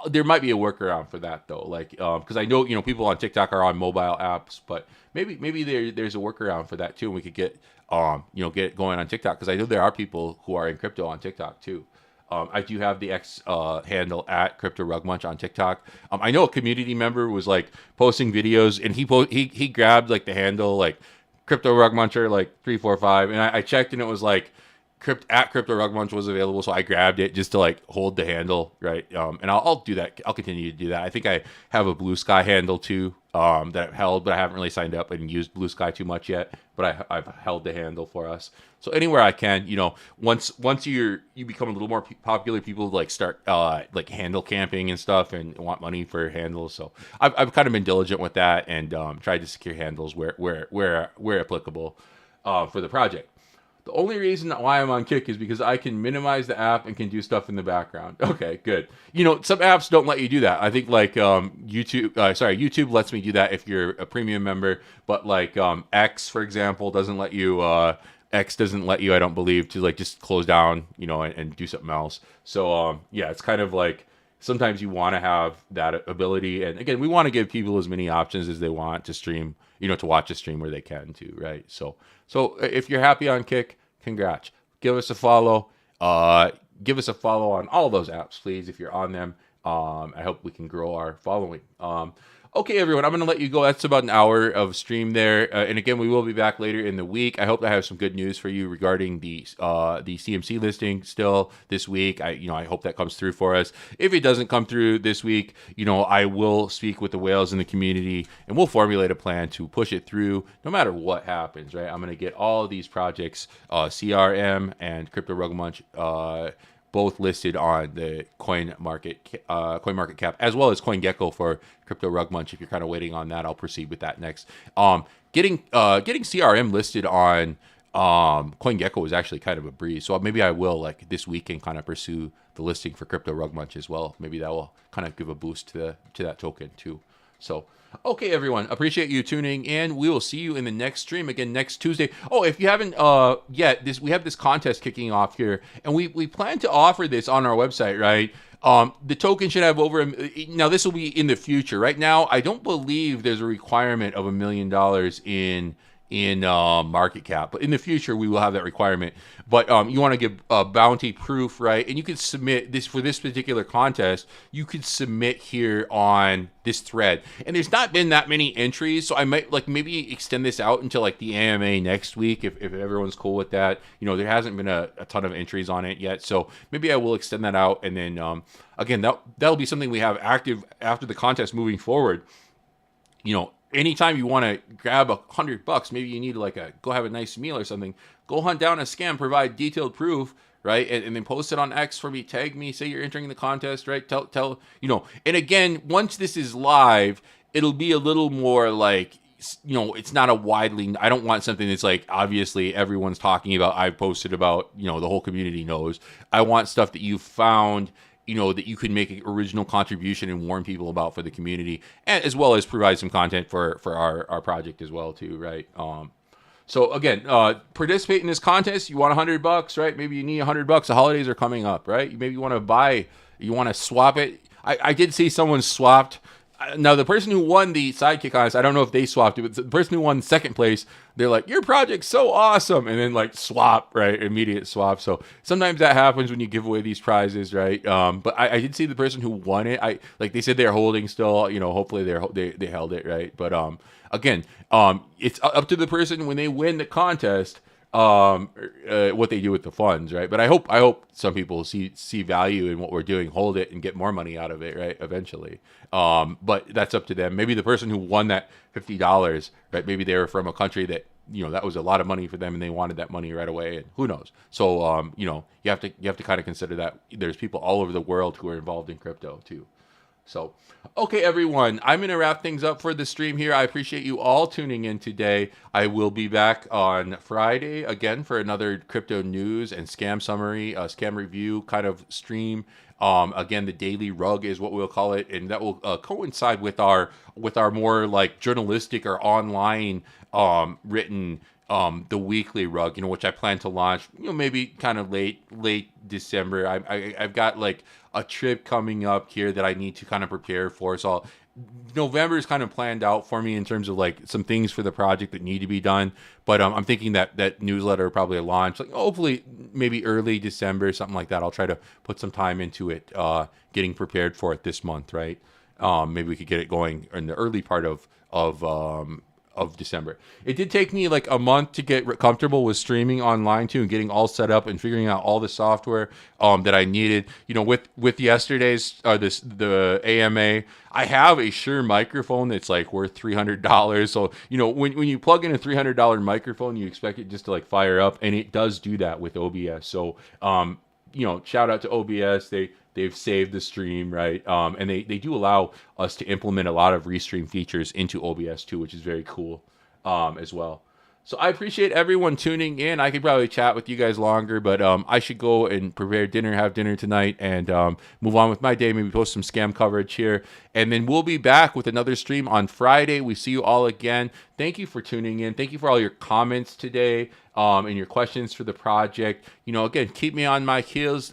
there might be a workaround for that though, like because I know people on TikTok are on mobile apps, but maybe there's a workaround for that too, and we could get get it going on TikTok because I know there are people who are in crypto on TikTok too. I do have the X handle at cryptorugmunch on TikTok. I know a community member was like posting videos, and he grabbed like the handle like cryptorugmuncher like 345, and I checked and it was like at cryptorugmunch was available, so I grabbed it just to like hold the handle, right? And I'll do that. I'll continue to do that. I think I have a Blue Sky handle too that I've held, but I haven't really signed up and used Blue Sky too much yet. But I've held the handle for us. So anywhere I can, once you become a little more popular, people like start like handle camping and stuff and want money for handles. So I've kind of been diligent with that and tried to secure handles where applicable for the project. The only reason why I'm on Kick is because I can minimize the app and can do stuff in the background. Okay, good. Some apps don't let you do that. I think like YouTube lets me do that if you're a premium member, but like X, for example, doesn't let you. X doesn't let you, I don't believe, to like just close down, and do something else. So yeah, it's kind of like sometimes you want to have that ability, and again, we want to give people as many options as they want to stream, to watch a stream where they can too, right? So if you're happy on Kick, congrats. Give us a follow. Give us a follow on all those apps, please, if you're on them. I hope we can grow our following. Okay, everyone, I'm going to let you go. That's about an hour of stream there. And again, we will be back later in the week. I hope I have some good news for you regarding the CMC listing still this week. I hope that comes through for us. If it doesn't come through this week, I will speak with the whales in the community and we'll formulate a plan to push it through no matter what happens, right? I'm going to get all of these projects, CRM and cryptorugmunch, both listed on the coin market cap as well as CoinGecko for cryptorugmunch. If you're kind of waiting on that, I'll proceed with that next. Getting CRM listed on CoinGecko was actually kind of a breeze. So maybe I will like this weekend kind of pursue the listing for cryptorugmunch as well. Maybe that will kind of give a boost to that token too. So, okay, everyone, appreciate you tuning in. We will see you in the next stream again next Tuesday. Oh, if you haven't yet, we have this contest kicking off here, and we plan to offer this on our website, right? The token should have now this will be in the future. Right now, I don't believe there's a requirement of $1 million in market cap, but in the future we will have that requirement. But you want to give bounty proof, right? And you can submit this for this particular contest. You could submit here on this thread, and there's not been that many entries, so I might like maybe extend this out until like the AMA next week if everyone's cool with that. There hasn't been a ton of entries on it yet, so maybe I will extend that out, and then again that'll be something we have active after the contest moving forward. Anytime you want to grab $100, maybe you need to go have a nice meal or something. Go hunt down a scam, provide detailed proof, right? And then post it on X for me, tag me, say you're entering the contest, right? Tell. And again, once this is live, it'll be a little more like, it's not a widely, I don't want something that's like, obviously everyone's talking about, I've posted about, the whole community knows. I want stuff that you found, that you can make an original contribution and warn people about for the community, and as well as provide some content for our project as well too, right? So again, participate in this contest. You want $100, right? Maybe you need $100. The holidays are coming up, right? Maybe you want to swap it. I did see someone swapped. Now, the person who won the sidekick contest, I don't know if they swapped it, but the person who won second place, they're like, your project's so awesome. And then like swap, right? Immediate swap. So sometimes that happens when you give away these prizes, right? But I did see the person who won it. They said they're holding still, hopefully they held it, right? But again, it's up to the person when they win the contest, what they do with the funds, right? But I hope some people see value in what we're doing, hold it, and get more money out of it, right? Eventually, but that's up to them. Maybe the person who won that $50, right? Maybe they were from a country that that was a lot of money for them, and they wanted that money right away. And who knows? So you have to kind of consider that there's people all over the world who are involved in crypto too. So, okay, everyone, I'm going to wrap things up for the stream here. I appreciate you all tuning in today. I will be back on Friday again for another crypto news and scam summary, scam review kind of stream. Again, the daily rug is what we'll call it, and that will coincide with our more like journalistic or online written the weekly rug, which I plan to launch, maybe kind of late December. I've got like a trip coming up here that I need to kind of prepare for. So November is kind of planned out for me in terms of like some things for the project that need to be done. But I'm thinking that newsletter will probably launch like hopefully maybe early December, something like that. I'll try to put some time into it, getting prepared for it this month, right? Maybe we could get it going in the early part of December. It did take me like a month to get comfortable with streaming online too, and getting all set up and figuring out all the software that I needed. With yesterday's the AMA, I have a Shure microphone that's like worth $300. So when you plug in a $300 microphone, you expect it just to like fire up, and it does do that with OBS. So shout out to OBS. They've saved the stream, right? And they do allow us to implement a lot of restream features into OBS too, which is very cool as well. So I appreciate everyone tuning in. I could probably chat with you guys longer, but I should go and prepare dinner, have dinner tonight, and move on with my day. Maybe post some scam coverage here. And then we'll be back with another stream on Friday. We see you all again. Thank you for tuning in. Thank you for all your comments today and your questions for the project. Again, keep me on my heels.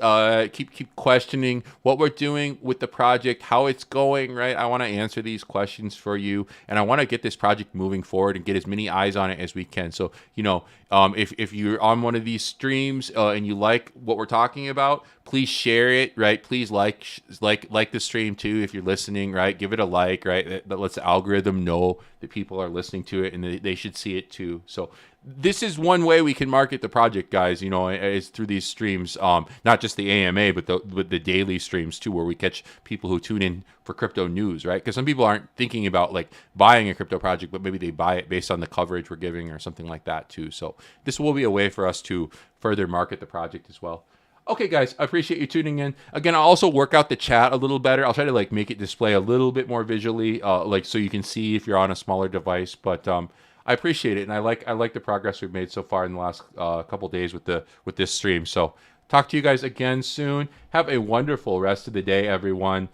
Keep questioning what we're doing with the project, how it's going, right? I want to answer these questions for you, and I want to get this project moving forward and get as many eyes on it as we can. So, if you're on one of these streams and you like what we're talking about, please share it, right? Please like the stream too if you're listening, right? Give it a like, right? That lets the algorithm know that people are listening to it and they should see it too. So this is one way we can market the project, guys, is through these streams, not just the AMA, but the daily streams too, where we catch people who tune in for crypto news, right? Because some people aren't thinking about like buying a crypto project, but maybe they buy it based on the coverage we're giving or something like that too. So this will be a way for us to further market the project as well. Okay, guys, I appreciate you tuning in. Again, I'll also work out the chat a little better. I'll try to like make it display a little bit more visually, like so you can see if you're on a smaller device. But I appreciate it, and I like the progress we've made so far in the last couple days with this stream. So talk to you guys again soon. Have a wonderful rest of the day, everyone.